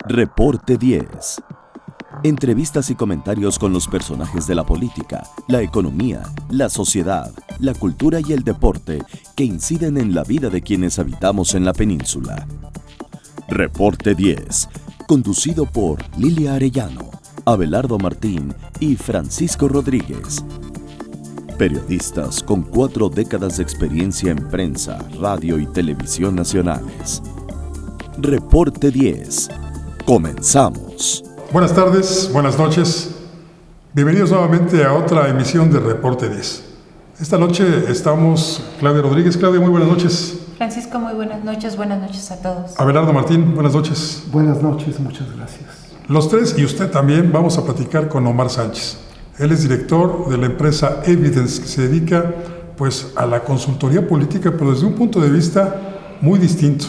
Reporte 10. Entrevistas y comentarios con los personajes de la política, la economía, la sociedad, la cultura y el deporte que inciden en la vida de quienes habitamos en la península. Reporte 10, conducido por Lilia Arellano, Abelardo Martín y Francisco Rodríguez. Periodistas con 4 décadas de experiencia en prensa, radio y televisión nacionales. Reporte 10. Comenzamos. Buenas tardes, buenas noches. Bienvenidos nuevamente a otra emisión de Reporte 10. Esta noche estamos Claudia Rodríguez. Claudia, muy buenas noches. Francisco, muy buenas noches a todos. Abelardo Martín, buenas noches. Buenas noches, muchas gracias. Los tres y usted también vamos a platicar con Omar Sánchez. Él es director de la empresa Evidence, que se dedica pues a la consultoría política, pero desde un punto de vista muy distinto.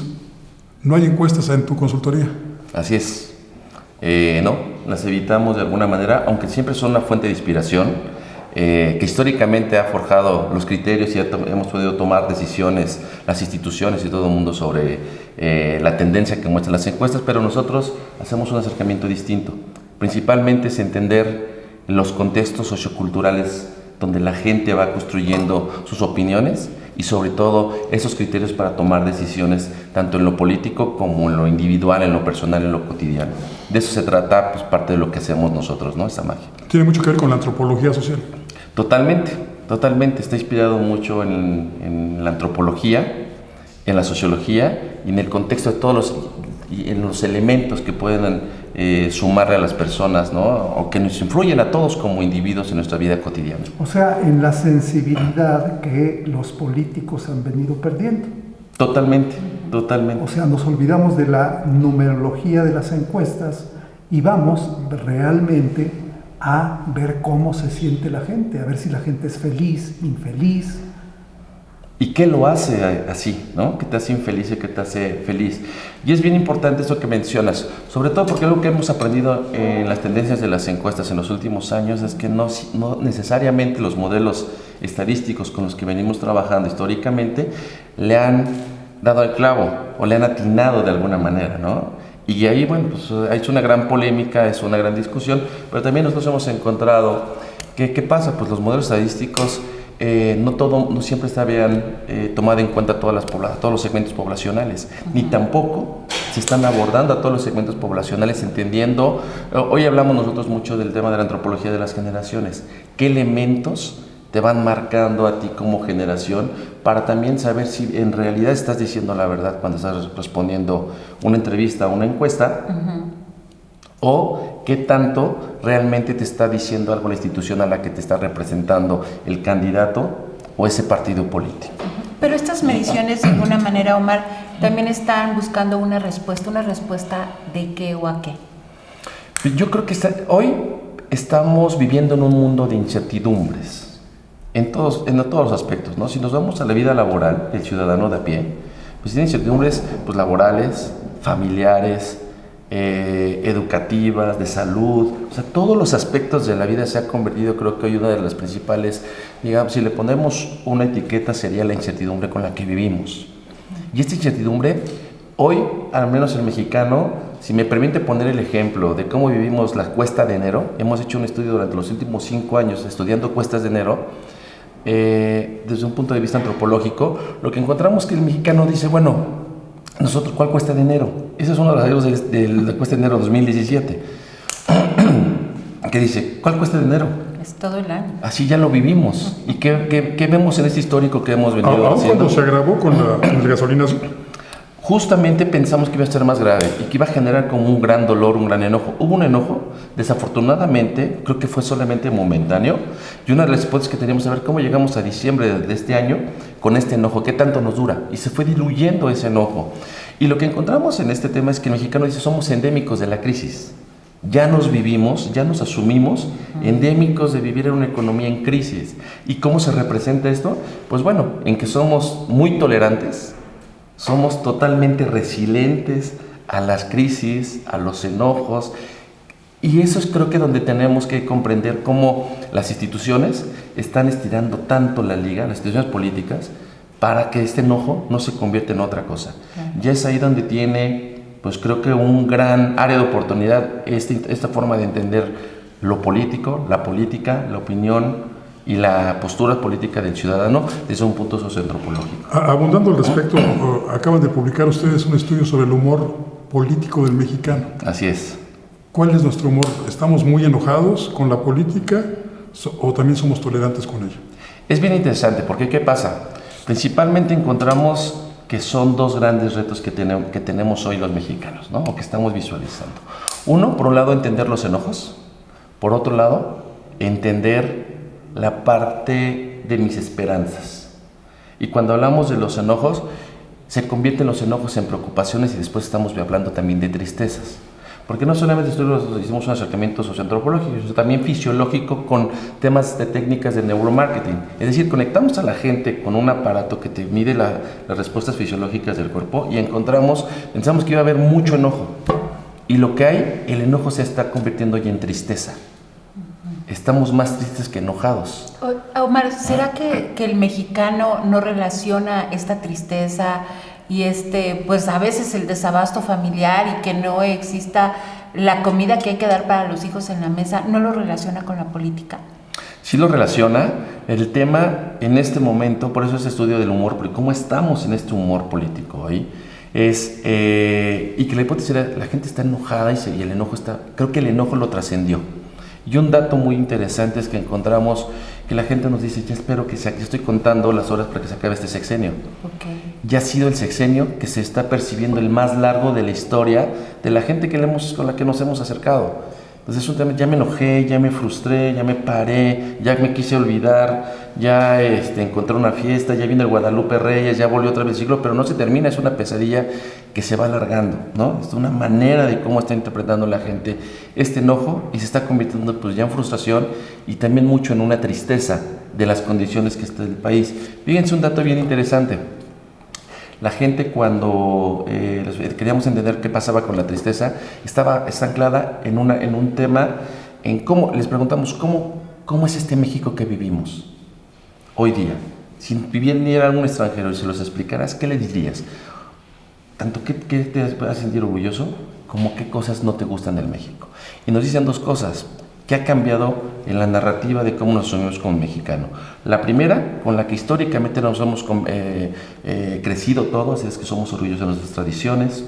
¿No hay encuestas en tu consultoría? Así es. No, las evitamos de alguna manera, aunque siempre son una fuente de inspiración que históricamente ha forjado los criterios y hemos podido tomar decisiones, las instituciones y todo el mundo sobre la tendencia que muestran las encuestas, pero nosotros hacemos un acercamiento distinto. Principalmente es entender los contextos socioculturales donde la gente va construyendo sus opiniones y sobre todo esos criterios para tomar decisiones tanto en lo político como en lo individual, en lo personal, en lo cotidiano. De eso se trata pues, parte de lo que hacemos nosotros, ¿no? Esa magia. Tiene mucho que ver con la antropología social. Totalmente. Está inspirado mucho en la antropología, en la sociología y en el contexto de en los elementos que pueden sumarle a las personas, ¿no? O que nos influyen a todos como individuos en nuestra vida cotidiana. O sea, en la sensibilidad que los políticos han venido perdiendo. Totalmente. O sea, nos olvidamos de la numerología de las encuestas y vamos realmente a ver cómo se siente la gente, a ver si la gente es feliz, infeliz. ¿Y qué lo hace así, no? ¿Qué te hace infeliz y qué te hace feliz? Y es bien importante eso que mencionas, sobre todo porque algo que hemos aprendido en las tendencias de las encuestas en los últimos años es que no necesariamente los modelos estadísticos con los que venimos trabajando históricamente le han dado al clavo o le han atinado de alguna manera, ¿no? Y ahí, bueno, pues ha hecho una gran polémica, es una gran discusión, pero también nosotros hemos encontrado que, ¿qué pasa? Pues los modelos estadísticos no siempre está bien tomado en cuenta todos los segmentos poblacionales, ni tampoco se están abordando a todos los segmentos poblacionales, entendiendo, hoy hablamos nosotros mucho del tema de la antropología de las generaciones, qué elementos te van marcando a ti como generación para también saber si en realidad estás diciendo la verdad cuando estás respondiendo una entrevista o una encuesta, o qué tanto realmente te está diciendo algo la institución a la que te está representando el candidato o ese partido político. Pero estas mediciones, de alguna manera, Omar, también están buscando una respuesta de qué o a qué. Yo creo que hoy estamos viviendo en un mundo de incertidumbres, en todos los aspectos, ¿no? Si nos vamos a la vida laboral, el ciudadano de a pie, pues tiene incertidumbres pues, laborales, familiares, educativas, de salud, o sea, todos los aspectos de la vida se ha convertido, creo que hoy una de las principales, digamos, si le ponemos una etiqueta sería la incertidumbre con la que vivimos. Y esta incertidumbre, hoy, al menos el mexicano, si me permite poner el ejemplo de cómo vivimos la cuesta de enero, hemos hecho un estudio durante los últimos 5 años estudiando cuestas de enero, desde un punto de vista antropológico, lo que encontramos es que el mexicano dice, bueno, nosotros, ¿cuál cuesta de enero? Ese es uno de los hallazgos de la cuesta de enero 2017. Que dice, ¿cuál cuesta de enero? Es todo el año. Así ya lo vivimos. ¿Y qué vemos en este histórico que hemos venido Aún haciendo? cuando se agravó con las gasolinas. Justamente pensamos que iba a ser más grave y que iba a generar como un gran dolor, un gran enojo. Hubo un enojo, desafortunadamente, creo que fue solamente momentáneo. Y una de las hipótesis que teníamos es saber cómo llegamos a diciembre de este año con este enojo, qué tanto nos dura. Y se fue diluyendo ese enojo. Y lo que encontramos en este tema es que el mexicano dice, somos endémicos de la crisis. Ya nos vivimos, ya nos asumimos endémicos de vivir en una economía en crisis. ¿Y cómo se representa esto? Pues bueno, en que somos muy tolerantes, somos totalmente resilientes a las crisis, a los enojos, y eso es creo que donde tenemos que comprender cómo las instituciones están estirando tanto la liga, las instituciones políticas, para que este enojo no se convierta en otra cosa. Ya es ahí donde tiene, pues creo que un gran área de oportunidad esta forma de entender lo político, la política, la opinión y la postura política del ciudadano desde un punto socioantropológico. Abundando al respecto, acaban de publicar ustedes un estudio sobre el humor político del mexicano. Así es. ¿Cuál es nuestro humor? ¿Estamos muy enojados con la política o también somos tolerantes con ella? Es bien interesante porque ¿qué pasa? Principalmente encontramos que son dos grandes retos que tenemos hoy los mexicanos, ¿no? O que estamos visualizando. Uno, por un lado, entender los enojos. Por otro lado, entender la parte de mis esperanzas. Y cuando hablamos de los enojos, se convierten los enojos en preocupaciones y después estamos hablando también de tristezas. Porque no solamente hicimos un acercamiento socioantropológico, sino también fisiológico con temas de técnicas de neuromarketing. Es decir, conectamos a la gente con un aparato que te mide las respuestas fisiológicas del cuerpo y pensamos que iba a haber mucho enojo. Y lo que hay, el enojo se está convirtiendo ya en tristeza. Estamos más tristes que enojados. Omar, ¿será que el mexicano no relaciona esta tristeza y pues a veces el desabasto familiar y que no exista la comida que hay que dar para los hijos en la mesa, no lo relaciona con la política? Sí lo relaciona. El tema en este momento, por eso ese estudio del humor, porque cómo estamos en este humor político hoy, y que la hipótesis era, la gente está enojada y el enojo creo que el enojo lo trascendió. Y un dato muy interesante es que encontramos que la gente nos dice, ya espero que yo estoy contando las horas para que se acabe este sexenio. Okay. Ya ha sido el sexenio que se está percibiendo el más largo de la historia de la gente con la que nos hemos acercado. Entonces es un tema, ya me enojé, ya me frustré, ya me paré, ya me quise olvidar, ya encontré una fiesta, ya viene el Guadalupe Reyes, ya volvió otra vez el ciclo, pero no se termina, es una pesadilla que se va alargando, ¿no? Es una manera de cómo está interpretando la gente este enojo y se está convirtiendo pues ya en frustración y también mucho en una tristeza de las condiciones que está el país. Fíjense un dato bien interesante. La gente cuando queríamos entender qué pasaba con la tristeza, está anclada en un tema, en cómo, les preguntamos, ¿cómo es este México que vivimos hoy día? Si viviera algún extranjero y se los explicaras, ¿qué le dirías? Tanto qué te va a sentir orgulloso, como qué cosas no te gustan del México. Y nos dicen dos cosas. ¿Qué ha cambiado en la narrativa de cómo nos asumimos como mexicano? La primera, con la que históricamente nos hemos crecido todos, es que somos orgullosos de nuestras tradiciones,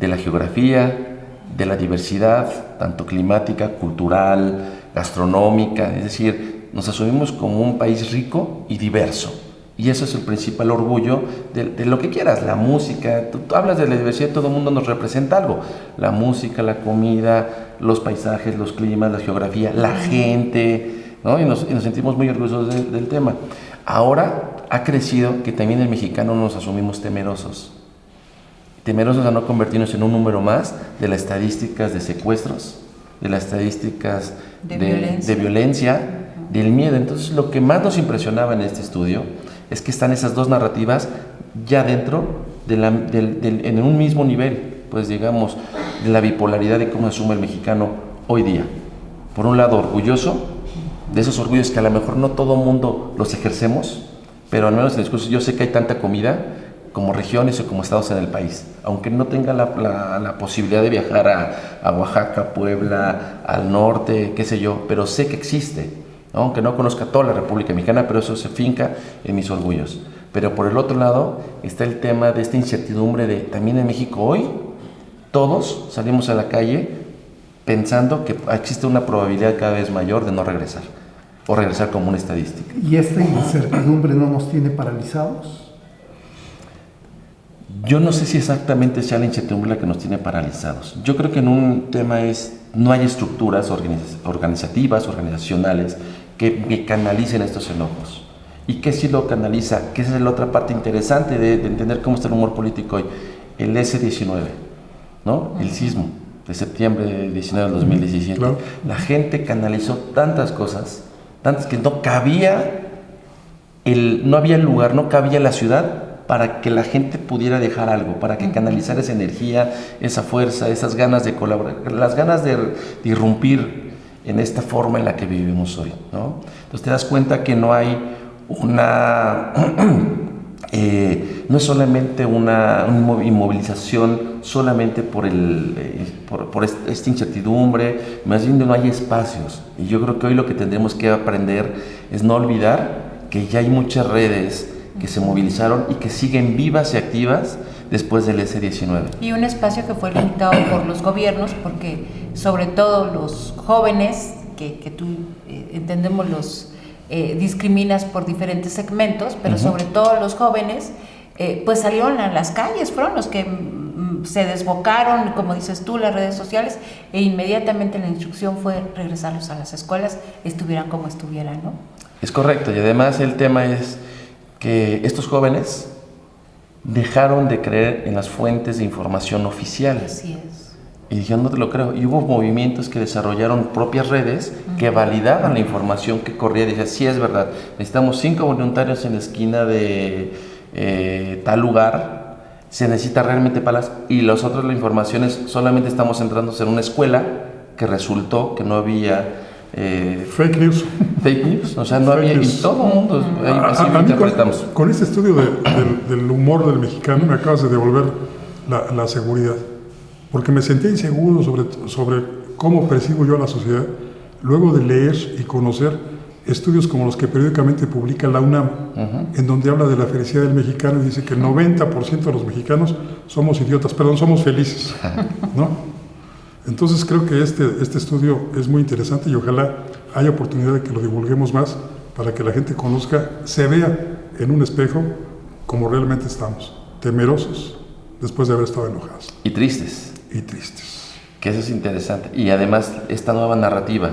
de la geografía, de la diversidad, tanto climática, cultural, gastronómica, es decir, nos asumimos como un país rico y diverso. Y eso es el principal orgullo de lo que quieras, la música, tú hablas de la diversidad, todo el mundo nos representa algo, la música, la comida, los paisajes, los climas, la geografía, la gente, ¿no? Y nos sentimos muy orgullosos del tema. Ahora ha crecido que también el mexicano nos asumimos temerosos a no convertirnos en un número más de las estadísticas de secuestros, de las estadísticas de violencia, del miedo. Entonces lo que más nos impresionaba en este estudio es que están esas dos narrativas ya dentro en un mismo nivel, pues digamos, de la bipolaridad de cómo asume el mexicano hoy día. Por un lado, orgulloso, de esos orgullos que a lo mejor no todo mundo los ejercemos, pero al menos en el discurso yo sé que hay tanta comida como regiones o como estados en el país, aunque no tenga la posibilidad de viajar a Oaxaca, Puebla, al norte, qué sé yo, pero sé que existe. ¿No? Aunque no conozca toda la República Mexicana, pero eso se finca en mis orgullos. Pero por el otro lado está el tema de esta incertidumbre de también en México hoy todos salimos a la calle pensando que existe una probabilidad cada vez mayor de no regresar o regresar como una estadística. ¿Y esta incertidumbre no nos tiene paralizados? Yo no sé si exactamente sea la incertidumbre la que nos tiene paralizados. Yo creo que en un tema no hay estructuras organizativas, organizacionales que canalicen estos enojos. ¿Y qué sí lo canaliza? Que esa es la otra parte interesante de entender cómo está el humor político hoy. El S-19, ¿no? El sismo de septiembre de 19 del 2017. Claro. La gente canalizó tantas cosas, tantas que no había lugar, no cabía la ciudad para que la gente pudiera dejar algo, para que canalizara esa energía, esa fuerza, esas ganas de colaborar, las ganas de irrumpir en esta forma en la que vivimos hoy, ¿no? Entonces te das cuenta que no hay una... no es solamente una inmovilización solamente por esta incertidumbre, más bien no hay espacios. Y yo creo que hoy lo que tendremos que aprender es no olvidar que ya hay muchas redes que se movilizaron y que siguen vivas y activas después del S-19. Y un espacio que fue limitado por los gobiernos, porque sobre todo los jóvenes, que tú entendemos los discriminas por diferentes segmentos, pero sobre todo los jóvenes, pues salieron a las calles, fueron los que se desbocaron, como dices tú, las redes sociales, e inmediatamente la instrucción fue regresarlos a las escuelas, estuvieran como estuvieran, ¿no? Es correcto, y además el tema es que estos jóvenes dejaron de creer en las fuentes de información oficiales. Así es. Y dijeron, no te lo creo. Y hubo movimientos que desarrollaron propias redes que validaban la información que corría. Decían, sí, es verdad, necesitamos 5 voluntarios en la esquina de tal lugar, se necesita realmente palas. Y los otros, la información es, solamente estamos centrándose en una escuela que resultó que no había... fake news. Fake news, o sea, no había... News. Y todo el mundo así lo interpretamos. Con este estudio del humor del mexicano me acabas de devolver la seguridad. Porque me sentía inseguro sobre cómo percibo yo a la sociedad, luego de leer y conocer estudios como los que periódicamente publica la UNAM, en donde habla de la felicidad del mexicano y dice que el 90% de los mexicanos somos idiotas, perdón, somos felices, ¿no? Entonces creo que este estudio es muy interesante y ojalá haya oportunidad de que lo divulguemos más para que la gente conozca, se vea en un espejo como realmente estamos, temerosos después de haber estado enojados. Y tristes. Que eso es interesante. Y además, esta nueva narrativa,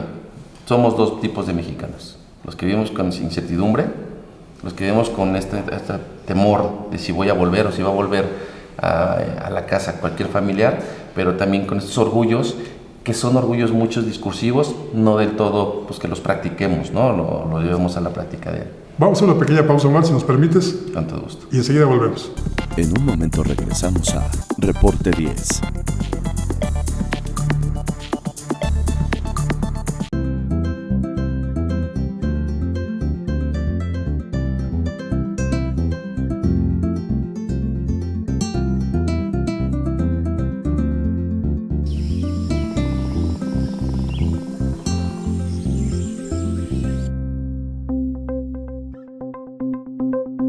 somos 2 tipos de mexicanos. Los que vivimos con incertidumbre, los que vivimos con este temor de si voy a volver o si va a volver a la casa cualquier familiar, pero también con estos orgullos, que son orgullos muchos discursivos, no del todo pues que los practiquemos, ¿no? Lo llevemos a la práctica de él. Vamos a una pequeña pausa, Omar, si nos permites. Con todo gusto. Y enseguida volvemos. En un momento regresamos a Reporte 10.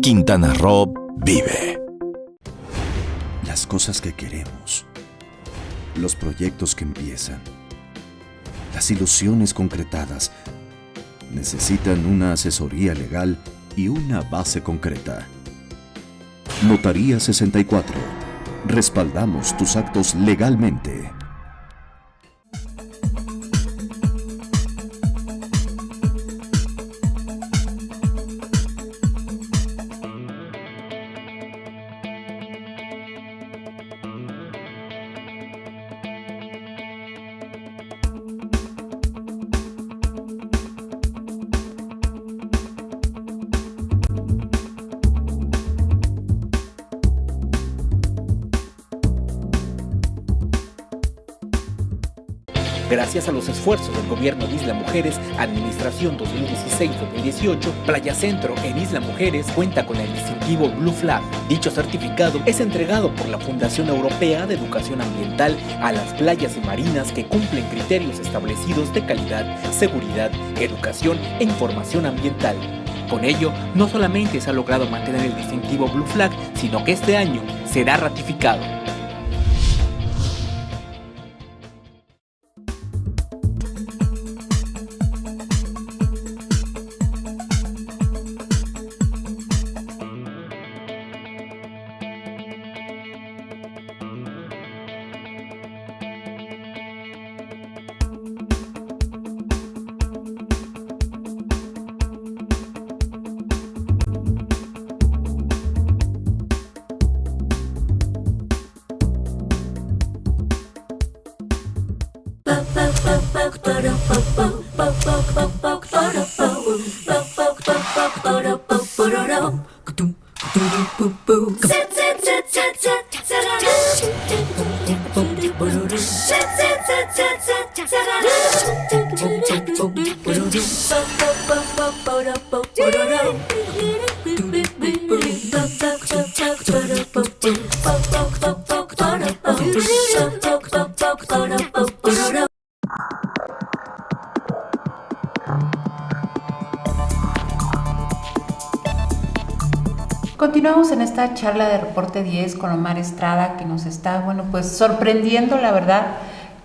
Quintana Roo vive. Las cosas que queremos, los proyectos que empiezan, las ilusiones concretadas, necesitan una asesoría legal y una base concreta. Notaría 64. Respaldamos tus actos legalmente. Gracias a los esfuerzos del gobierno de Isla Mujeres, Administración 2016-2018, Playa Centro en Isla Mujeres cuenta con el distintivo Blue Flag. Dicho certificado es entregado por la Fundación Europea de Educación Ambiental a las playas y marinas que cumplen criterios establecidos de calidad, seguridad, educación e información ambiental. Con ello, no solamente se ha logrado mantener el distintivo Blue Flag, sino que este año será ratificado. Continuamos en esta charla de Reporte 10 con Omar Estrada, que nos está, pues sorprendiendo, la verdad,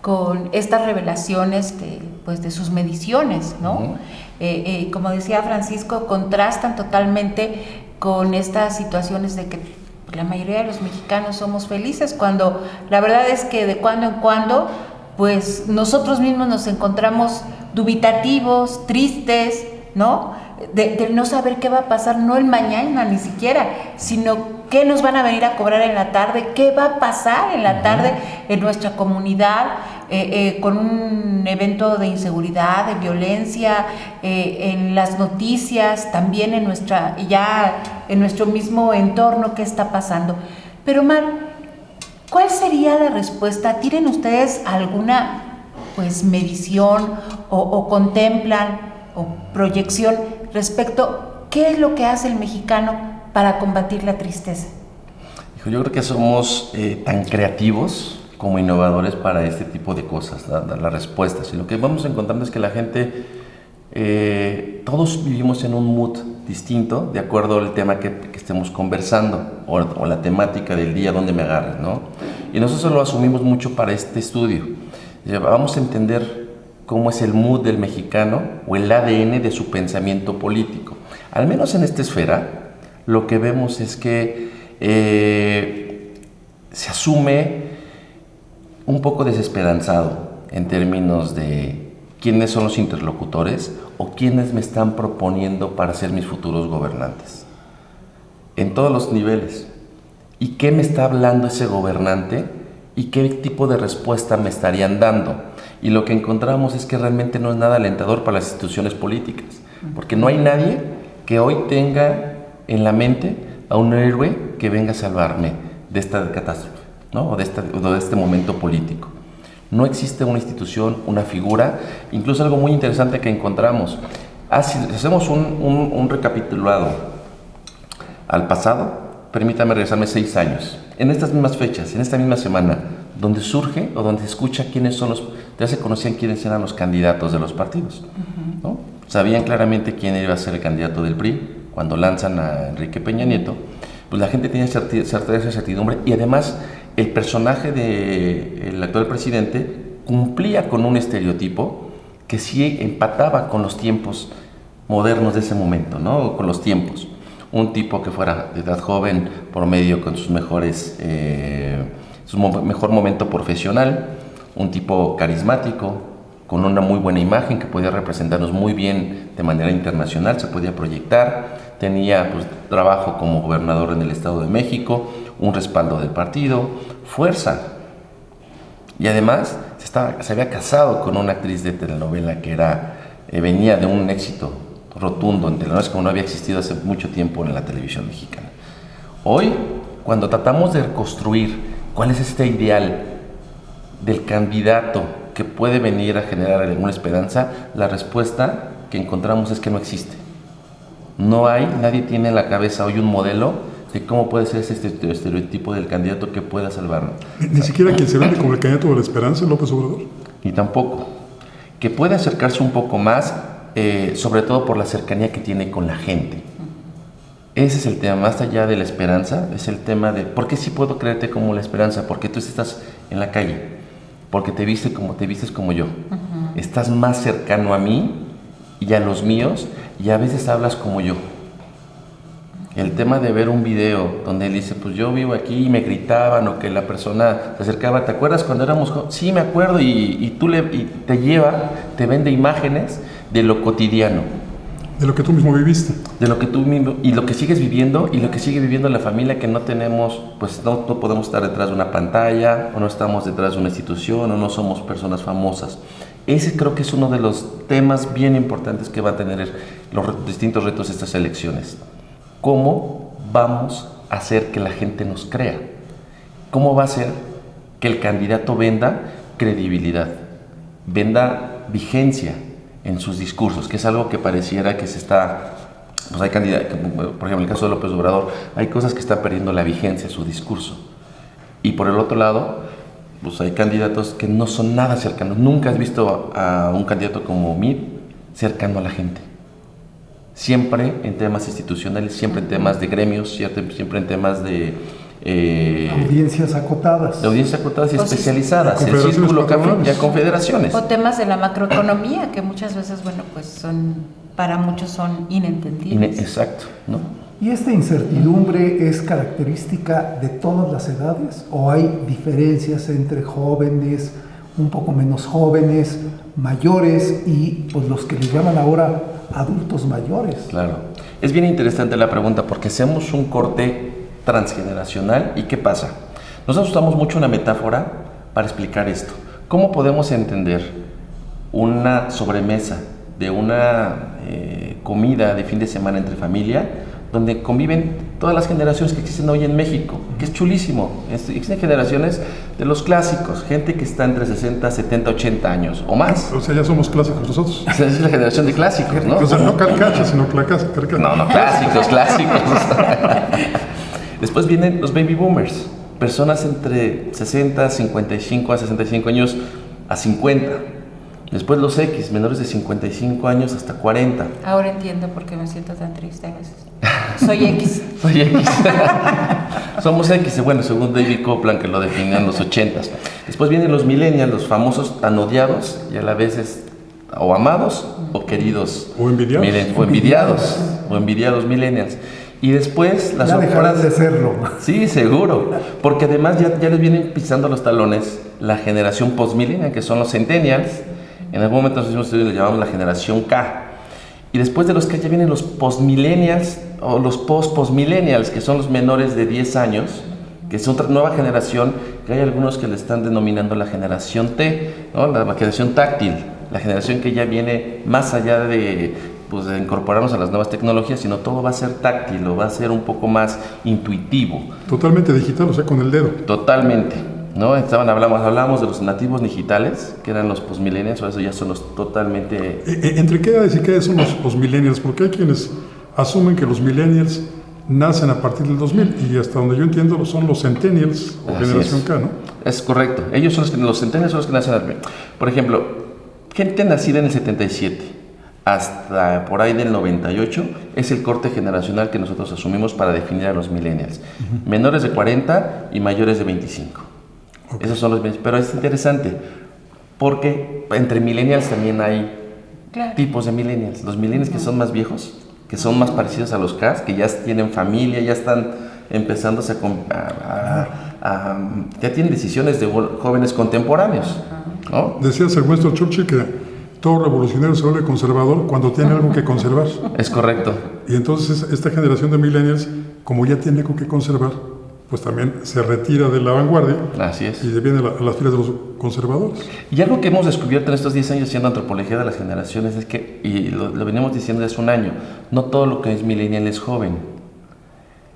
con estas revelaciones de sus mediciones, ¿no? Como decía Francisco, contrastan totalmente con estas situaciones de que la mayoría de los mexicanos somos felices, cuando la verdad es que de cuando en cuando, pues nosotros mismos nos encontramos dubitativos, tristes, ¿no? De no saber qué va a pasar, no el mañana ni siquiera, sino qué nos van a venir a cobrar en la tarde, qué va a pasar en la tarde en nuestra comunidad, con un evento de inseguridad, de violencia, en las noticias, también en nuestro mismo entorno, qué está pasando. Pero Mar, ¿cuál sería la respuesta? ¿Tienen ustedes alguna medición o contemplan o proyección respecto qué es lo que hace el mexicano para combatir la tristeza? Yo creo que somos tan creativos como innovadores para este tipo de cosas, dar las respuestas. Y lo que vamos encontrando es que la gente, todos vivimos en un mood distinto de acuerdo al tema que estemos conversando o la temática del día donde me agarres, ¿no? Y nosotros lo asumimos mucho para este estudio. Vamos a entender cómo es el mood del mexicano o el ADN de su pensamiento político. Al menos en esta esfera, lo que vemos es que se asume un poco desesperanzado en términos de quiénes son los interlocutores o quiénes me están proponiendo para ser mis futuros gobernantes. En todos los niveles. ¿Y qué me está hablando ese gobernante? ¿Y qué tipo de respuesta me estarían dando? Y lo que encontramos es que realmente no es nada alentador para las instituciones políticas, porque no hay nadie que hoy tenga en la mente a un héroe que venga a salvarme de esta catástrofe, ¿no? o de este momento político. No existe una institución, una figura, incluso algo muy interesante que encontramos. Si hacemos un recapitulado al pasado, permítame regresarme 6 años. En estas mismas fechas, en esta misma semana, donde surge o donde se escucha quiénes son ya se conocían quiénes eran los candidatos de los partidos, ¿no? Sabían claramente quién iba a ser el candidato del PRI cuando lanzan a Enrique Peña Nieto. Pues la gente tenía certeza y certidumbre, y además el personaje del actual presidente cumplía con un estereotipo que sí empataba con los tiempos modernos de ese momento, ¿no? Con los tiempos. Un tipo que fuera de edad joven, promedio, con sus mejor momento profesional, un tipo carismático, con una muy buena imagen que podía representarnos muy bien de manera internacional, se podía proyectar, tenía trabajo como gobernador en el Estado de México, un respaldo del partido, fuerza. Y además se había casado con una actriz de telenovela que venía de un éxito rotundo en telenovelas como no había existido hace mucho tiempo en la televisión mexicana. Hoy, cuando tratamos de reconstruir cuál es este ideal del candidato que puede venir a generar alguna esperanza, la respuesta que encontramos es que no existe. Nadie tiene en la cabeza hoy un modelo de cómo puede ser este estereotipo del candidato que pueda salvarnos. Ni siquiera quien se vende como el candidato de la esperanza, López Obrador. Ni tampoco. Que puede acercarse un poco más, sobre todo por la cercanía que tiene con la gente. Ese es el tema, más allá de la esperanza, es el tema de ¿por qué sí puedo creerte como la esperanza? Porque tú estás en la calle, porque te vistes como yo. Estás más cercano a mí y a los míos, y a veces hablas como yo. El tema de ver un video donde él dice, pues yo vivo aquí y me gritaban, o que la persona se acercaba, ¿te acuerdas cuando éramos jóvenes? Sí, me acuerdo, y te vende imágenes de lo cotidiano. De lo que tú mismo viviste. De lo que tú mismo, y lo que sigues viviendo, y lo que sigue viviendo la familia, que no tenemos, pues no podemos estar detrás de una pantalla, o no estamos detrás de una institución, o no somos personas famosas. Ese creo que es uno de los temas bien importantes que va a tener los distintos retos de estas elecciones. Cómo vamos a hacer que la gente nos crea? ¿Cómo va a ser que el candidato venda credibilidad, venda vigencia en sus discursos, que es algo que pareciera que se está, pues hay candidatos, por ejemplo en el caso de López Obrador, hay cosas que están perdiendo la vigencia, su discurso, y por el otro lado, pues hay candidatos que no son nada cercanos. Nunca has visto a un candidato como Mid cercano a la gente, siempre en temas institucionales, siempre en temas de gremios, siempre en temas de audiencias acotadas. De audiencias acotadas y especializadas, el círculo café, ya confederaciones. O temas de la macroeconomía, que muchas veces, bueno, pues son, para muchos son inentendibles. Exacto, ¿no? ¿Y esta incertidumbre es característica de todas las edades? ¿O hay diferencias entre jóvenes, un poco menos jóvenes, mayores y pues los que les llaman ahora adultos mayores? Claro. Es bien interesante la pregunta porque hacemos un corte transgeneracional y ¿qué pasa? Nosotros usamos mucho una metáfora para explicar esto. ¿Cómo podemos entender una sobremesa de una comida de fin de semana entre familia donde conviven todas las generaciones que existen hoy en México, que es chulísimo? Existen generaciones de los clásicos, gente que está entre 60, 70, 80 años o más. O sea, ya somos clásicos nosotros. O sea, es la generación de clásicos, ¿no? O sea, no carcachas, sino carcachas. No, clásicos. Después vienen los baby boomers, personas entre 60, 55 a 65 años a 50. Después los X, menores de 55 años hasta 40. Ahora entiendo por qué me siento tan triste a veces. Soy X. Soy X. Somos X, bueno, según David Copeland, que lo definió en los 80s. Después vienen los millennials, los famosos tan odiados y a la vez o amados o queridos. O envidiados. O envidiados millennials. Y después las ya dejarán de serlo. Sí, seguro. Porque además ya les vienen pisando los talones la generación post-millennial, que son los centennials. En algún momento nosotros les llamamos la generación K. Y después de los K ya vienen los post-millennials o los post-post-millennials, que son los menores de 10 años, que es otra nueva generación, que hay algunos que le están denominando la generación T, ¿no? La generación táctil, la generación que ya viene más allá de incorporarnos a las nuevas tecnologías, sino todo va a ser táctil o va a ser un poco más intuitivo. Totalmente digital, o sea, con el dedo. Totalmente, ¿no? Hablábamos de los nativos digitales, que eran los postmillennials, o eso ya son los totalmente... ¿Entre qué edades y qué edades son los millennials? Porque hay quienes asumen que los millennials nacen a partir del 2000 y hasta donde yo entiendo son los centennials o generación K, ¿no? Es correcto, ellos son los centennials son los que nacen al... Por ejemplo, gente nacida en el 77 hasta por ahí del 98 es el corte generacional que nosotros asumimos para definir a los millennials. Menores de 40 y mayores de 25. Okay. Esos son los millennials. Pero es interesante porque entre millennials también hay tipos de millennials. Los millennials que son más viejos, que son más parecidos a los Ks, que ya tienen familia, ya están empezándose ya tienen decisiones de jóvenes contemporáneos, ¿no? Decía Sir Winston Churchill que todo revolucionario se vuelve conservador cuando tiene algo que conservar. Es correcto. Y entonces esta generación de millennials, como ya tiene algo que conservar, pues también se retira de la vanguardia. Así es. Y viene a las filas de los conservadores. Y algo que hemos descubierto en estos 10 años haciendo antropología de las generaciones es que, y lo venimos diciendo desde hace un año, no todo lo que es millennial es joven,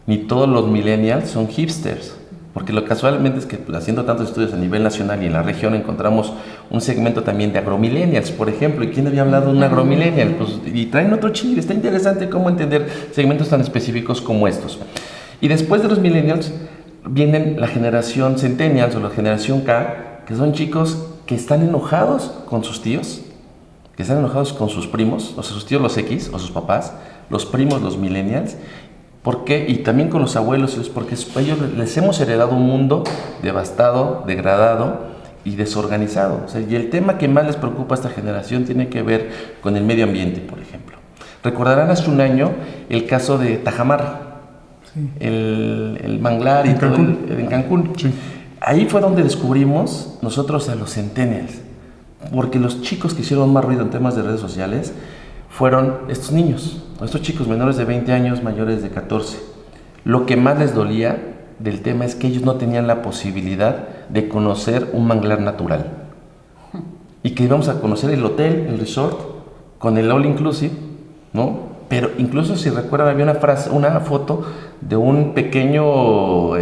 ni todos los millennials son hipsters. Porque lo casualmente es que haciendo tantos estudios a nivel nacional y en la región encontramos un segmento también de agromillennials, por ejemplo. ¿Y quién había hablado de un agromillennial? Pues, y traen otro chile. Está interesante cómo entender segmentos tan específicos como estos. Y después de los millennials vienen la generación centennials o la generación K, que son chicos que están enojados con sus tíos, que están enojados con sus primos, o sea, sus tíos los X o sus papás, los primos los millennials. ¿Por qué? Y también con los abuelos, es porque ellos les hemos heredado un mundo devastado, degradado y desorganizado. O sea, y el tema que más les preocupa a esta generación tiene que ver con el medio ambiente, por ejemplo. Recordarán hace un año el caso de Tajamar, sí. el manglar y todo en Cancún. Sí. Ahí fue donde descubrimos nosotros a los centennials, porque los chicos que hicieron más ruido en temas de redes sociales fueron estos niños, estos chicos menores de 20 años, mayores de 14. Lo que más les dolía del tema es que ellos no tenían la posibilidad de conocer un manglar natural. Y que íbamos a conocer el hotel, el resort, con el all inclusive, ¿no? Pero incluso si recuerdan, había una foto de un pequeño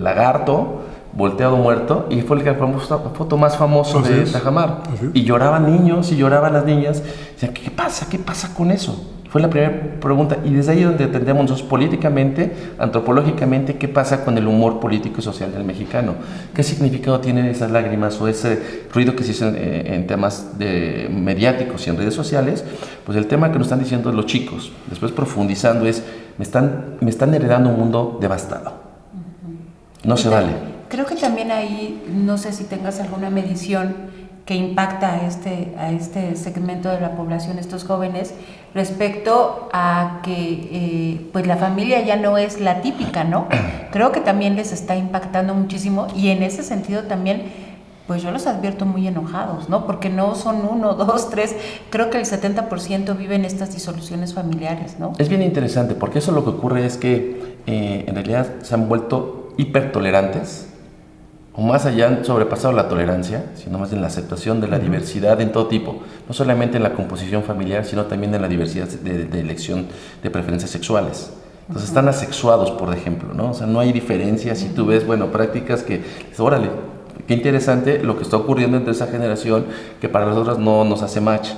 lagarto volteado muerto, y fue la foto más famosa de Tajamar. Y lloraban niños y lloraban las niñas. Decían, ¿qué pasa? ¿Qué pasa con eso? Fue la primera pregunta, y desde ahí donde entendemos nosotros políticamente, antropológicamente, qué pasa con el humor político y social del mexicano. ¿Qué significado tienen esas lágrimas o ese ruido que se hizo en temas mediáticos y en redes sociales? Pues el tema que nos están diciendo los chicos, después profundizando, es me están heredando un mundo devastado. No se vale. Creo que también ahí, no sé si tengas alguna medición que impacta a este segmento de la población, estos jóvenes, respecto a que pues la familia ya no es la típica, ¿no? Creo que también les está impactando muchísimo, y en ese sentido también, pues yo los advierto muy enojados, ¿no? Porque no son 1, 2, 3, creo que el 70% viven estas disoluciones familiares, ¿no? Es bien interesante, porque eso lo que ocurre es que en realidad se han vuelto hipertolerantes, o más allá han sobrepasado la tolerancia, sino más en la aceptación de la diversidad en todo tipo, no solamente en la composición familiar, sino también en la diversidad de elección de preferencias sexuales. Entonces están asexuados, por ejemplo, ¿no? O sea, no hay diferencia si tú ves, bueno, prácticas que, órale, qué interesante lo que está ocurriendo entre esa generación que para nosotros no nos hace match.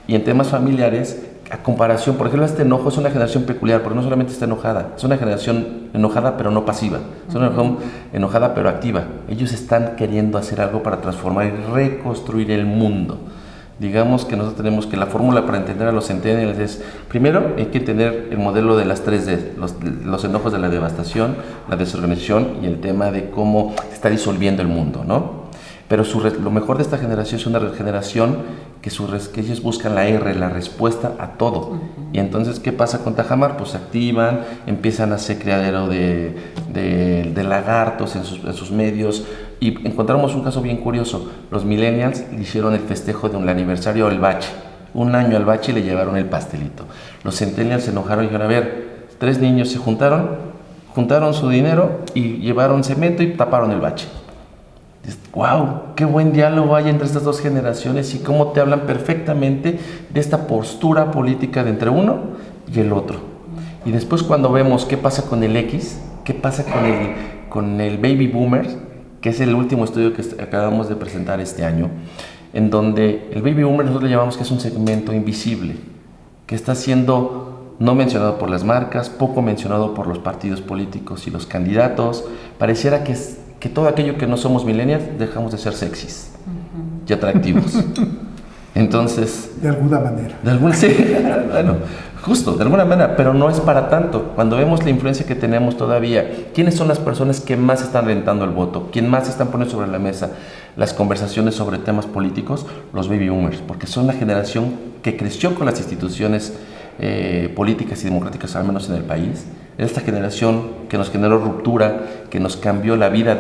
Y en temas familiares, a comparación, por ejemplo, este enojo es una generación peculiar, porque no solamente está enojada, es una generación enojada pero no pasiva, es una generación enojada pero activa. Ellos están queriendo hacer algo para transformar y reconstruir el mundo. Digamos que nosotros tenemos que la fórmula para entender a los centennials es, primero hay que entender el modelo de las 3D, los enojos de la devastación, la desorganización y el tema de cómo se está disolviendo el mundo, ¿no? Pero lo mejor de esta generación es una generación que ellos buscan la R, la respuesta a todo. Y entonces, ¿qué pasa con Tajamar? Pues se activan, empiezan a hacer criadero de lagartos en sus medios. Y encontramos un caso bien curioso. Los millennials le hicieron el festejo de un aniversario al bache. Un año al bache y le llevaron el pastelito. Los centennials se enojaron y dijeron, a ver, 3 niños se juntaron su dinero y llevaron cemento y taparon el bache. ¡Wow! ¡Qué buen diálogo hay entre estas dos generaciones! Y cómo te hablan perfectamente de esta postura política de entre uno y el otro. Y después cuando vemos qué pasa con el X, qué pasa con el Baby Boomers, que es el último estudio que acabamos de presentar este año, en donde el Baby Boomer nosotros le llamamos que es un segmento invisible, que está siendo no mencionado por las marcas, poco mencionado por los partidos políticos y los candidatos. Pareciera que todo aquello que no somos millennials dejamos de ser sexys y atractivos. Entonces... De alguna manera. Sí, bueno, justo, de alguna manera, pero no es para tanto. Cuando vemos la influencia que tenemos todavía, ¿quiénes son las personas que más están rentando el voto? ¿Quién más están poniendo sobre la mesa las conversaciones sobre temas políticos? Los baby boomers, porque son la generación que creció con las instituciones políticas y democráticas, al menos en el país. Es esta generación que nos generó ruptura, que nos cambió la vida,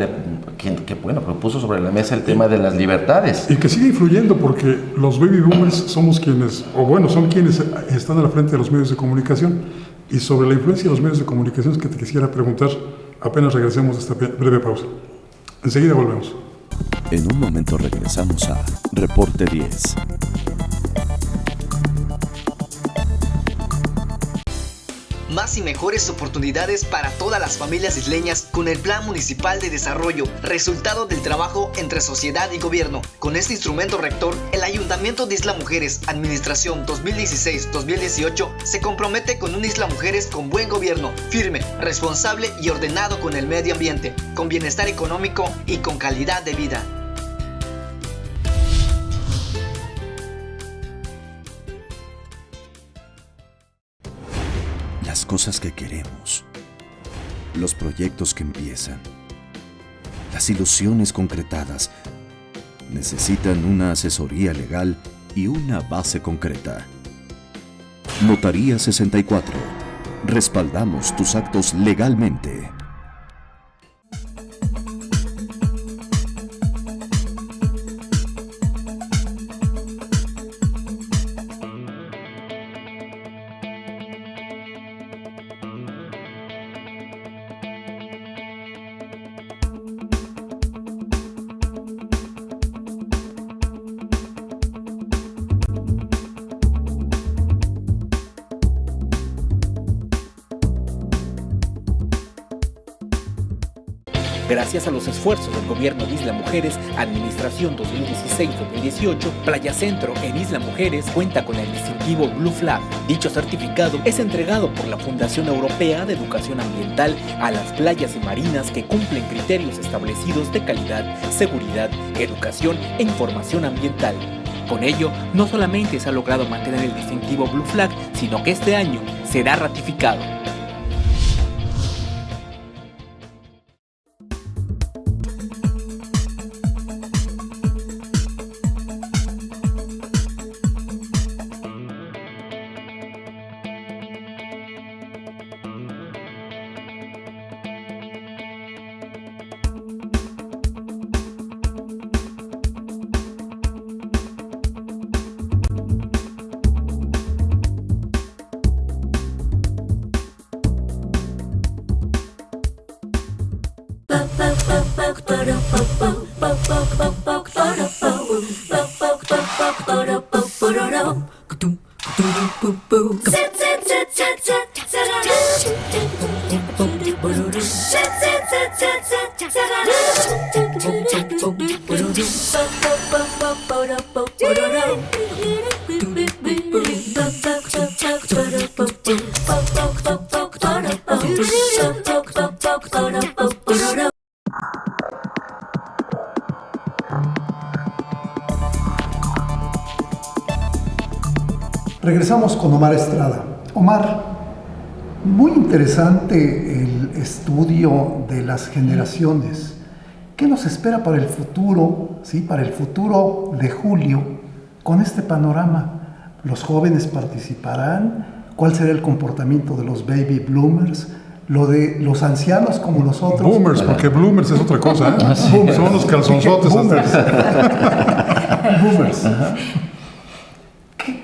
que puso sobre la mesa el tema de las libertades. Y que sigue influyendo, porque los baby boomers somos quienes, son quienes están a la frente de los medios de comunicación. Y sobre la influencia de los medios de comunicación es que te quisiera preguntar, apenas regresemos de esta breve pausa. Enseguida volvemos. En un momento regresamos a Reporte 10. Más y mejores oportunidades para todas las familias isleñas con el Plan Municipal de Desarrollo, resultado del trabajo entre sociedad y gobierno. Con este instrumento rector, el Ayuntamiento de Isla Mujeres, Administración 2016-2018, se compromete con una Isla Mujeres con buen gobierno, firme, responsable y ordenado con el medio ambiente, con bienestar económico y con calidad de vida. Las cosas que queremos, los proyectos que empiezan, las ilusiones concretadas, necesitan una asesoría legal y una base concreta. Notaría 64. Respaldamos tus actos legalmente. Gracias a los esfuerzos del gobierno de Isla Mujeres, Administración 2016-2018, Playa Centro en Isla Mujeres cuenta con el distintivo Blue Flag. Dicho certificado es entregado por la Fundación Europea de Educación Ambiental a las playas y marinas que cumplen criterios establecidos de calidad, seguridad, educación e información ambiental. Con ello, no solamente se ha logrado mantener el distintivo Blue Flag, sino que este año será ratificado. Regresamos con Omar Estrada. Omar, muy interesante el estudio de las generaciones. ¿Qué nos espera para el futuro, ¿sí? Para el futuro de julio con este panorama? ¿Los jóvenes participarán? ¿Cuál será el comportamiento de los baby bloomers? Lo de los ancianos como nosotros. Boomers, porque bloomers es otra cosa, ¿eh? Son los calzonzotes. Boomers. Boomers.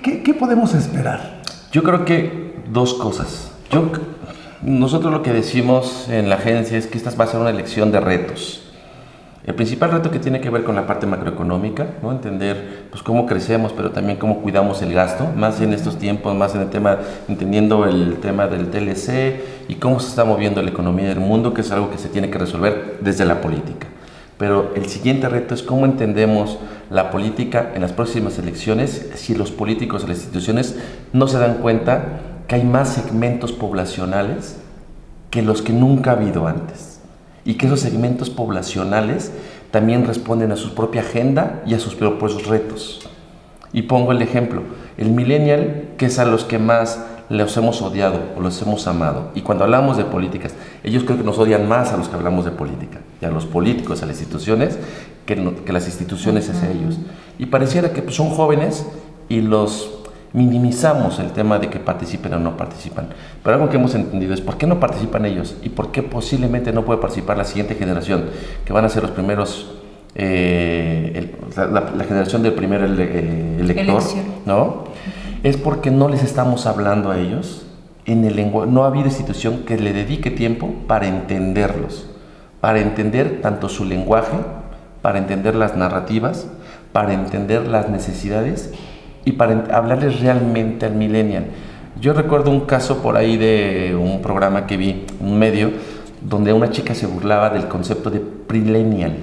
¿Qué podemos esperar? Yo creo que dos cosas. Nosotros lo que decimos en la agencia es que esta va a ser una elección de retos. El principal reto que tiene que ver con la parte macroeconómica, ¿no? Entender pues, cómo crecemos, pero también cómo cuidamos el gasto, más en estos tiempos, más en el tema, entendiendo el tema del TLC y cómo se está moviendo la economía del mundo, que es algo que se tiene que resolver desde la política. Pero el siguiente reto es cómo entendemos la política en las próximas elecciones si los políticos y las instituciones no se dan cuenta que hay más segmentos poblacionales que los que nunca ha habido antes y que esos segmentos poblacionales también responden a su propia agenda y a sus propios retos. Y pongo el ejemplo, el millennial, que es a los que más los hemos odiado o los hemos amado. Y cuando hablamos de políticas, ellos creo que nos odian más a los que hablamos de política, y a los políticos, a las instituciones, que las instituciones hacia ellos. Y pareciera que pues, son jóvenes y los minimizamos el tema de que participen o no participan. Pero algo que hemos entendido es por qué no participan ellos y por qué posiblemente no puede participar la siguiente generación, que van a ser los primeros, la generación del primer elector, ¿no? Es porque no les estamos hablando a ellos en el lenguaje. No ha habido institución que le dedique tiempo para entenderlos, para entender tanto su lenguaje, para entender las narrativas, para entender las necesidades y para hablarles realmente al millennial. Yo recuerdo un caso por ahí de un programa que vi, un medio, donde una chica se burlaba del concepto de prillennial.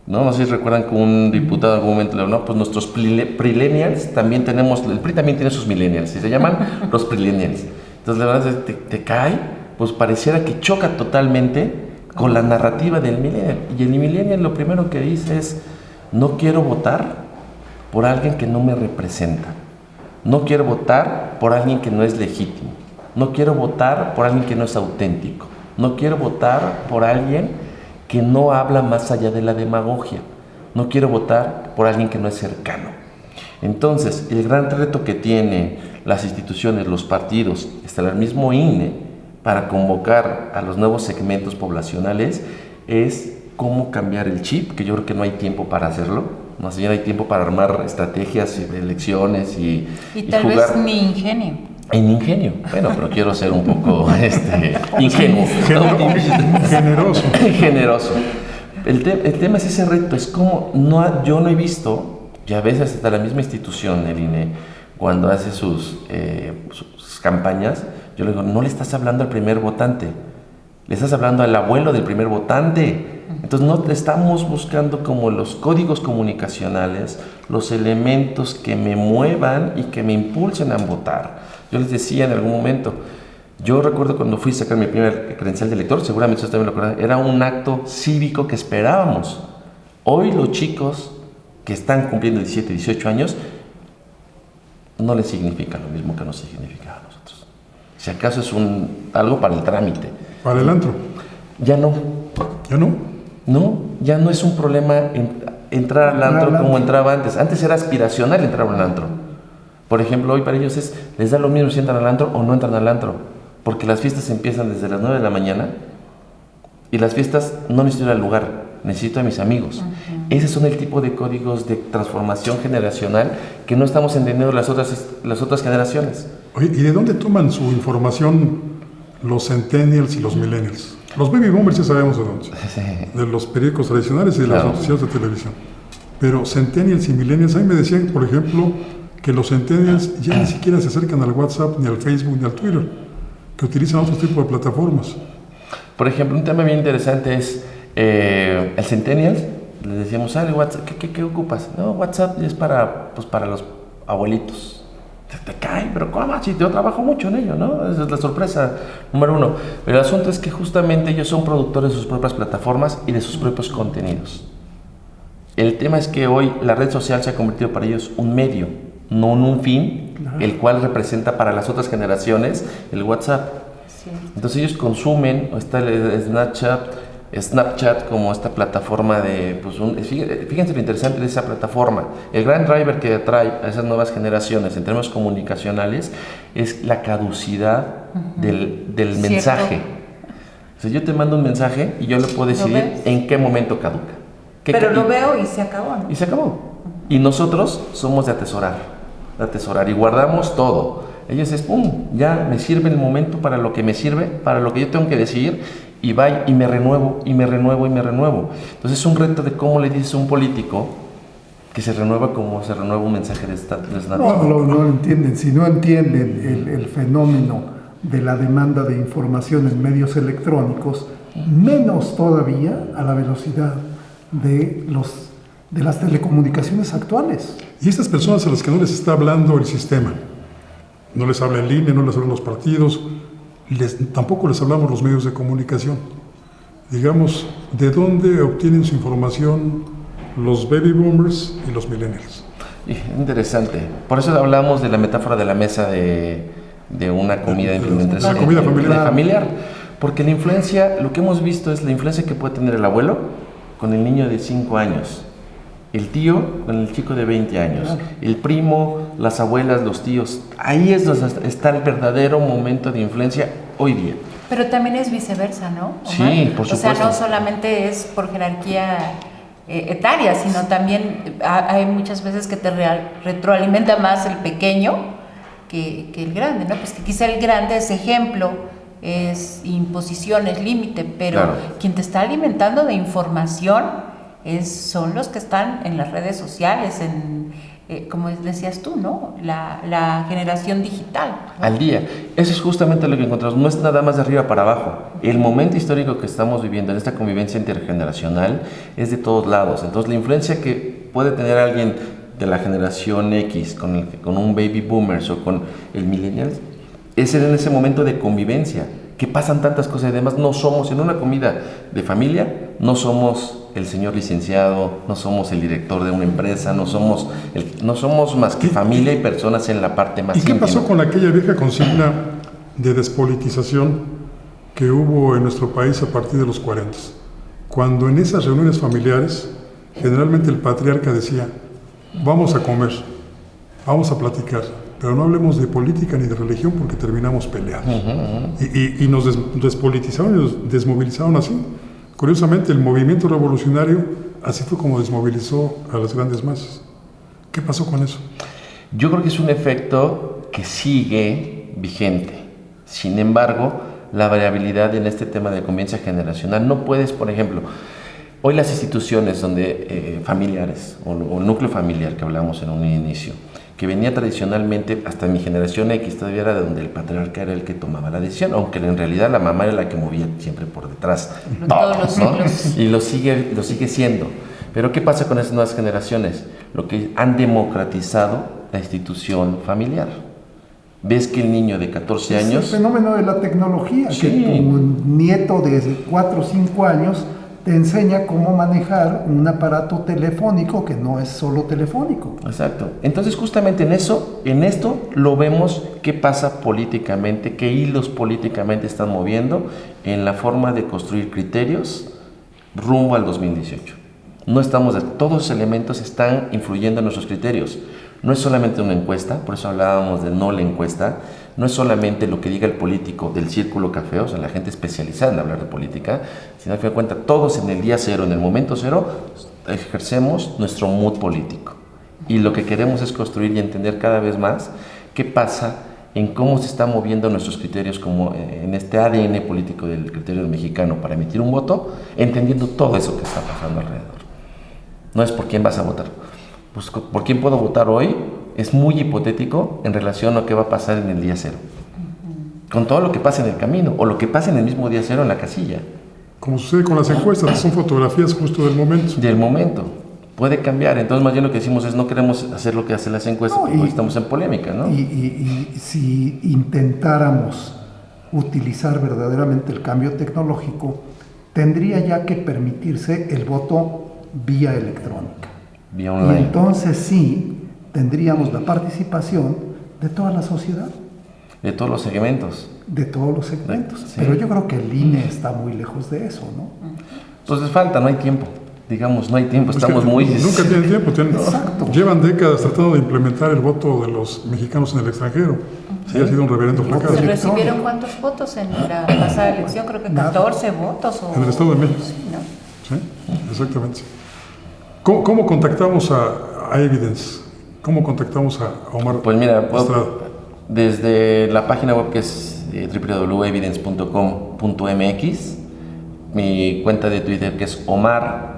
No sé si recuerdan que un diputado en algún momento le dijo, no, pues nuestros prillennials también tenemos, el PRI también tiene sus millennials, y se llaman los prillennials. Entonces la verdad te cae, pues pareciera que choca totalmente con la narrativa del millennial. Y el millennial lo primero que dice es, no quiero votar por alguien que no me representa, no quiero votar por alguien que no es legítimo, no quiero votar por alguien que no es auténtico, no quiero votar por alguien que no habla más allá de la demagogia, no quiero votar por alguien que no es cercano. Entonces, el gran reto que tiene las instituciones, los partidos, hasta el mismo INE, para convocar a los nuevos segmentos poblacionales, es cómo cambiar el chip, que yo creo que no hay tiempo para hacerlo, más bien hay tiempo para armar estrategias de elecciones y tal jugar. Vez ni ingenio. En ingenio, bueno, pero quiero ser un poco ingenuo. Generoso. Generoso. El tema es ese reto, es como yo no he visto, y a veces hasta la misma institución, el INE, cuando hace sus campañas, yo le digo, no le estás hablando al primer votante, Le estás hablando al abuelo del primer votante. Entonces no estamos buscando como los códigos comunicacionales, los elementos que me muevan y que me impulsen a votar. Yo les decía en algún momento, yo recuerdo cuando fui a sacar mi primer credencial de elector, seguramente ustedes también lo acuerdan, era un acto cívico que esperábamos. Hoy los chicos que están cumpliendo 17, 18 años, no les significa lo mismo que nos significaba a nosotros. Si acaso es algo para el trámite. Para el antro. Ya no. ¿Ya no? No, ya no es un problema entrar al antro como entraba antes. Antes era aspiracional entrar al antro. Por ejemplo, hoy para ellos les da lo mismo si entran al antro o no entran al antro. Porque las fiestas empiezan desde las 9 de la mañana y las fiestas no necesito ir al lugar, necesito a mis amigos. Esos son el tipo de códigos de transformación generacional que no estamos entendiendo las otras generaciones. Oye, ¿y de dónde toman su información los centennials y los millennials? Los baby boomers ya sabemos de dónde. Sí. De los periódicos tradicionales y de las noticias de televisión. Pero centennials y millennials, a mí me decían, por ejemplo, que los centennials ya ni siquiera se acercan al WhatsApp, ni al Facebook, ni al Twitter, que utilizan otro tipo de plataformas. Por ejemplo, un tema bien interesante es el centennials. Les decíamos, WhatsApp, ¿qué ocupas? No, WhatsApp es para los abuelitos. Te cae, pero ¿cómo? Si yo trabajo mucho en ello, ¿no? Esa es la sorpresa número uno. Pero el asunto es que justamente ellos son productores de sus propias plataformas y de sus propios contenidos. El tema es que hoy la red social se ha convertido para ellos un medio, no un fin, el cual representa para las otras generaciones el WhatsApp. Sí. Entonces ellos consumen, está el Snapchat como esta plataforma de, fíjense lo interesante de esa plataforma. El gran driver que atrae a esas nuevas generaciones en términos comunicacionales es la caducidad del mensaje. O sea, yo te mando un mensaje y yo le puedo decidir en qué momento caduca. Pero lo veo y se acabó, ¿no? Y se acabó. Y nosotros somos de atesorar y guardamos todo. Ellos es, ya me sirve el momento para lo que me sirve, para lo que yo tengo que decidir, y va y me renuevo. Entonces es un reto de cómo le dices a un político que se renueva como se renueva un mensaje de Snapchat. No entienden. Si no entienden el fenómeno de la demanda de información en medios electrónicos, menos todavía a la velocidad de las telecomunicaciones actuales. Y estas personas a las que no les está hablando el sistema, no les habla en línea, no les hablan los partidos, tampoco les hablamos los medios de comunicación. Digamos, ¿de dónde obtienen su información los baby boomers y los millennials? Interesante. Por eso hablamos de la metáfora de la mesa de una comida de implementación. La comida familiar. Porque la influencia, lo que hemos visto es la influencia que puede tener el abuelo con el niño de 5 años. El tío con el chico de 20 años, el primo, las abuelas, los tíos. Ahí es donde está el verdadero momento de influencia hoy día. Pero también es viceversa, ¿no? Sí, por supuesto. O sea, no solamente es por jerarquía etaria, sino también hay muchas veces que te retroalimenta más el pequeño que el grande, ¿no? Pues que quizá el grande es ejemplo, es imposición, es límite, pero quien te está alimentando de información son los que están en las redes sociales, como decías tú, ¿no? La generación digital, ¿no? Al día. Eso es justamente lo que encontramos. No es nada más de arriba para abajo. El momento histórico que estamos viviendo en esta convivencia intergeneracional es de todos lados. Entonces, la influencia que puede tener alguien de la generación X con un baby boomers o con el millennial es en ese momento de convivencia, que pasan tantas cosas y además no somos, en una comida de familia, no somos el señor licenciado, no somos el director de una empresa, no somos más que familia y personas en la parte más íntima. ¿Y qué pasó con aquella vieja consigna de despolitización que hubo en nuestro país a partir de los 40? Cuando en esas reuniones familiares, generalmente el patriarca decía, vamos a comer, vamos a platicar, pero no hablemos de política ni de religión porque terminamos peleados. Y nos despolitizaron y nos desmovilizaron así. Curiosamente, el movimiento revolucionario así fue como desmovilizó a las grandes masas. ¿Qué pasó con eso? Yo creo que es un efecto que sigue vigente. Sin embargo, la variabilidad en este tema de convivencia generacional, no puedes, por ejemplo, hoy las instituciones donde familiares o el núcleo familiar que hablamos en un inicio, que venía tradicionalmente, hasta mi generación X todavía era de donde el patriarca era el que tomaba la decisión, aunque en realidad la mamá era la que movía siempre por detrás. Todos los siglos. Y lo sigue siendo. Pero ¿qué pasa con esas nuevas generaciones? Lo que han democratizado la institución familiar. Ves que el niño de 14 años... Es el fenómeno de la tecnología, Sí. que tu nieto de 4 o 5 años te enseña cómo manejar un aparato telefónico que no es solo telefónico. Exacto. Entonces justamente en esto lo vemos qué pasa políticamente, qué hilos políticamente están moviendo en la forma de construir criterios rumbo al 2018. No estamos todos los elementos están influyendo en nuestros criterios. No es solamente una encuesta, por eso hablábamos de no la encuesta, no es solamente lo que diga el político del círculo café, o sea, la gente especializada en hablar de política, sino a fin de cuentas todos en el día cero, en el momento cero, ejercemos nuestro mood político. Y lo que queremos es construir y entender cada vez más qué pasa en cómo se están moviendo nuestros criterios, como en este ADN político del criterio mexicano para emitir un voto, entendiendo todo eso que está pasando alrededor. No es por quién vas a votar. Pues por quién puedo votar hoy es muy hipotético en relación a qué va a pasar en el día cero. Con todo lo que pasa en el camino o lo que pasa en el mismo día cero en la casilla. Como sucede con las encuestas, son fotografías justo del momento. Del momento. Puede cambiar. Entonces, más bien lo que decimos es no queremos hacer lo que hacen las encuestas porque estamos en polémica, ¿no? Y si intentáramos utilizar verdaderamente el cambio tecnológico, tendría ya que permitirse el voto vía electrónica. Vía online. Y entonces sí tendríamos la participación de toda la sociedad. De todos los segmentos. De todos los segmentos. Sí. Pero yo creo que el INE está muy lejos de eso, ¿no? Entonces falta, no hay tiempo. Digamos, no hay tiempo, Es estamos que muy... Nunca tienen tiempo. Exacto. Llevan décadas tratando de implementar el voto de los mexicanos en el extranjero. Sí, ha sido un reverendo fracaso. ¿Se recibieron cuántos votos en la pasada elección? Creo que 14 votos. En el Estado de México. Sí, ¿no? Sí, exactamente. ¿Cómo contactamos a Evidence? ¿Cómo contactamos a Omar Pues mira, Estrada? desde la página web que es www.evidence.com.mx, mi cuenta de Twitter que es Omar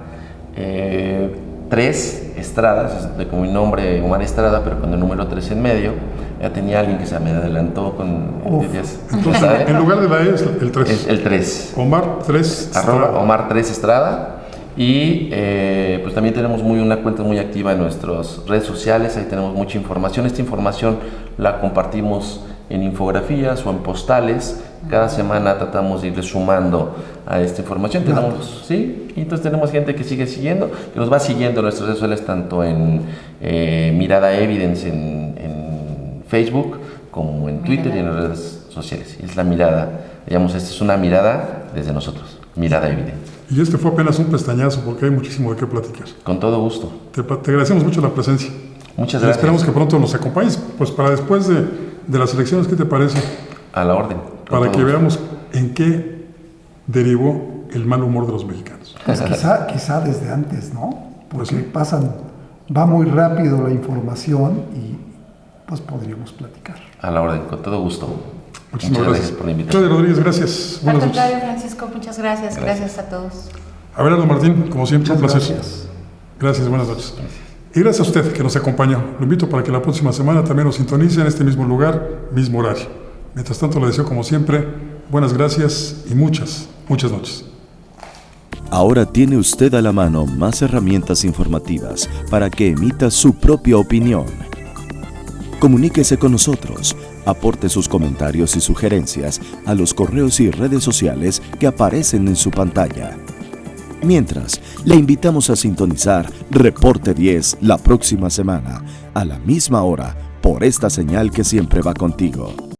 3 Estrada, es como mi nombre Omar Estrada, pero con el número 3 en medio. Ya tenía alguien que se me adelantó con... Entonces, en lugar de la E es el 3. Es el 3. Omar 3 Arroba Omar 3 Estrada. Y pues también tenemos una cuenta muy activa en nuestras redes sociales, ahí tenemos mucha información. Esta información la compartimos en infografías o en postales. Cada semana tratamos de ir sumando a esta información. Tenemos, ¿sí? Y entonces tenemos gente que sigue siguiendo, que nos va siguiendo en nuestras redes sociales, tanto en Mirada Evidence en Facebook, como en Twitter y en las redes sociales. Y es la mirada, digamos, esta es una mirada desde nosotros, Mirada Evidence. Y este fue apenas un pestañazo porque hay muchísimo de qué platicar. Con todo gusto. Te agradecemos mucho la presencia. Muchas Y gracias. esperamos que pronto nos acompañes, pues para después de las elecciones, ¿qué te parece? A la orden. Para que veamos en qué derivó el mal humor de los mexicanos. Pues quizá desde antes, ¿no? Porque sí. va muy rápido la información y pues podríamos platicar. A la orden, con todo gusto. Muchísimas gracias por la invitación. Claudia Rodríguez, gracias. Al Buenas noches. contrario, Francisco, muchas gracias. Gracias a todos. Abelardo Martín, como siempre, un Muchas placer. gracias. Gracias, buenas noches. Y gracias a usted que nos acompañó. Lo invito para que la próxima semana también nos sintonice en este mismo lugar, mismo horario. Mientras tanto, le deseo, como siempre, buenas gracias y muchas noches. Ahora tiene usted a la mano más herramientas informativas para que emita su propia opinión. Comuníquese con nosotros, aporte sus comentarios y sugerencias a los correos y redes sociales que aparecen en su pantalla. Mientras, le invitamos a sintonizar Reporte 10 la próxima semana, a la misma hora, por esta señal que siempre va contigo.